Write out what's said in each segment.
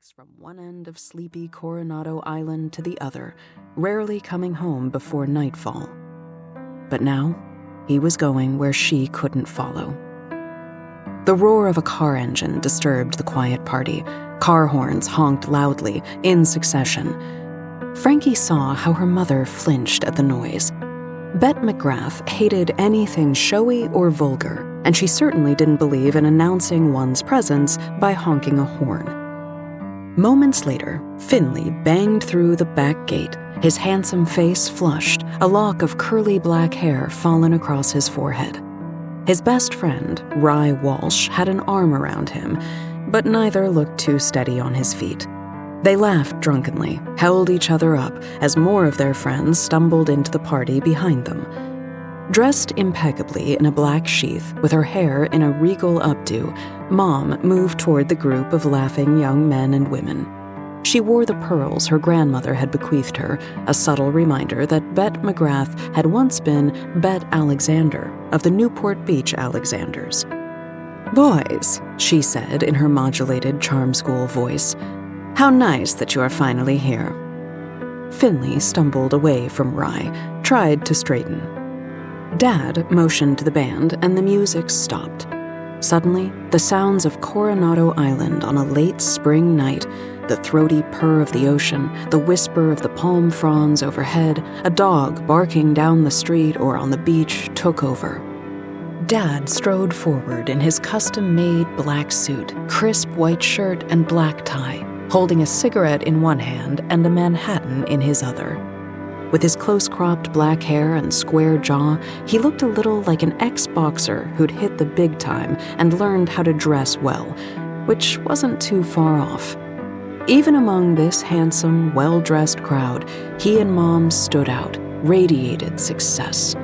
bikes from one end of sleepy Coronado Island to the other, rarely coming home before nightfall. But now, he was going where she couldn't follow. The roar of a car engine disturbed the quiet party. Car horns honked loudly, in succession. Frankie saw how her mother flinched at the noise. Bet McGrath hated anything showy or vulgar, and she certainly didn't believe in announcing one's presence by honking a horn. Moments later, Finley banged through the back gate, his handsome face flushed, a lock of curly black hair fallen across his forehead. His best friend, Rye Walsh, had an arm around him, but neither looked too steady on his feet. They laughed drunkenly, held each other up as more of their friends stumbled into the party behind them. Dressed impeccably in a black sheath, with her hair in a regal updo, Mom moved toward the group of laughing young men and women. She wore the pearls her grandmother had bequeathed her, a subtle reminder that Bet McGrath had once been Bet Alexander of the Newport Beach Alexanders. "Boys," she said in her modulated charm school voice, "how nice that you are finally here." Finley stumbled away from Rye, tried to straighten. Dad motioned to the band, and the music stopped. Suddenly, the sounds of Coronado Island on a late spring night, the throaty purr of the ocean, the whisper of the palm fronds overhead, a dog barking down the street or on the beach took over. Dad strode forward in his custom-made black suit, crisp white shirt and black tie, holding a cigarette in one hand and a Manhattan in his other. With his close-cropped black hair and square jaw, he looked a little like an ex-boxer who'd hit the big time and learned how to dress well, which wasn't too far off. Even among this handsome, well-dressed crowd, he and Mom stood out, radiated success.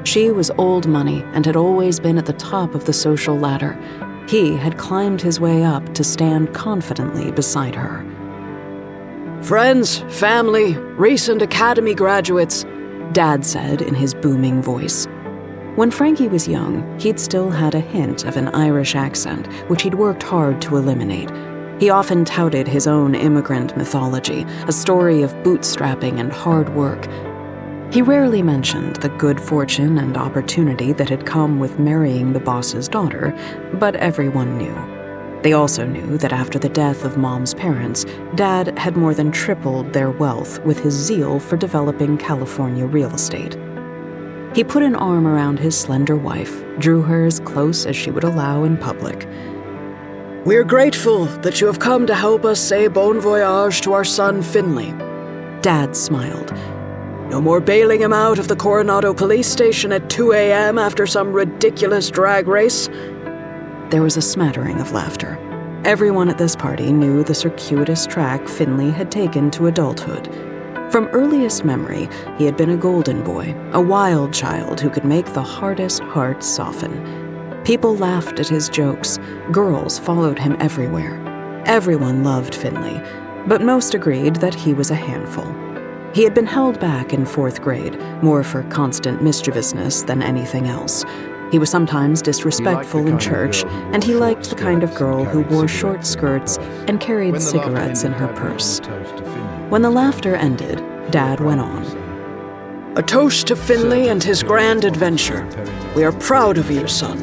She was old money and had always been at the top of the social ladder. He had climbed his way up to stand confidently beside her. "Friends, family, recent academy graduates," Dad said in his booming voice. When Frankie was young, he'd still had a hint of an Irish accent, which he'd worked hard to eliminate. He often touted his own immigrant mythology, a story of bootstrapping and hard work. He rarely mentioned the good fortune and opportunity that had come with marrying the boss's daughter, but everyone knew. They also knew that after the death of Mom's parents, Dad had more than tripled their wealth with his zeal for developing California real estate. He put an arm around his slender wife, drew her as close as she would allow in public. "We're grateful that you have come to help us say bon voyage to our son Finley." Dad smiled. "No more bailing him out of the Coronado police station at 2 a.m. after some ridiculous drag race." There was a smattering of laughter. Everyone at this party knew the circuitous track Finley had taken to adulthood. From earliest memory, he had been a golden boy, a wild child who could make the hardest heart soften. People laughed at his jokes. Girls followed him everywhere. Everyone loved Finley, but most agreed that he was a handful. He had been held back in 4th grade, more for constant mischievousness than anything else. He was sometimes disrespectful in church, and he liked the kind of girl who wore short skirts and carried cigarettes in her purse. When the laughter ended, Dad went on. "A toast to Finley and his grand adventure. We are proud of you, son."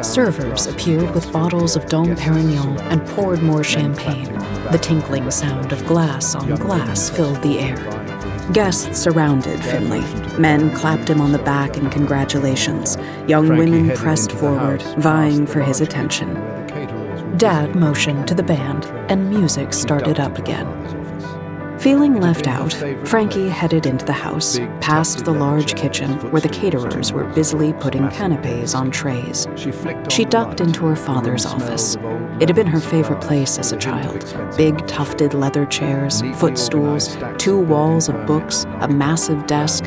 Servers appeared with bottles of Dom Perignon and poured more champagne. The tinkling sound of glass on glass filled the air. Guests surrounded Finley. Men clapped him on the back in congratulations. Young women pressed forward, vying for his attention. Dad motioned to the band, and music started up again. Feeling left out, Frankie headed into the house, past the large kitchen where the caterers were busily putting canapes on trays. She ducked into her father's office. It had been her favorite place as a child. Big tufted leather chairs, footstools, 2 walls of books, a massive desk.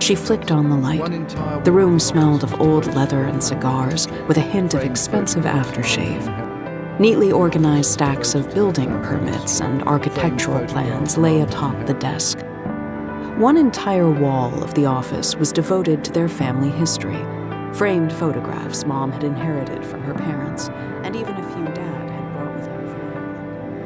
She flicked on the light. The room smelled of old leather and cigars, with a hint of expensive aftershave. Neatly organized stacks of building permits and architectural plans lay atop the desk. One entire wall of the office was devoted to their family history, framed photographs Mom had inherited from her parents, and even a few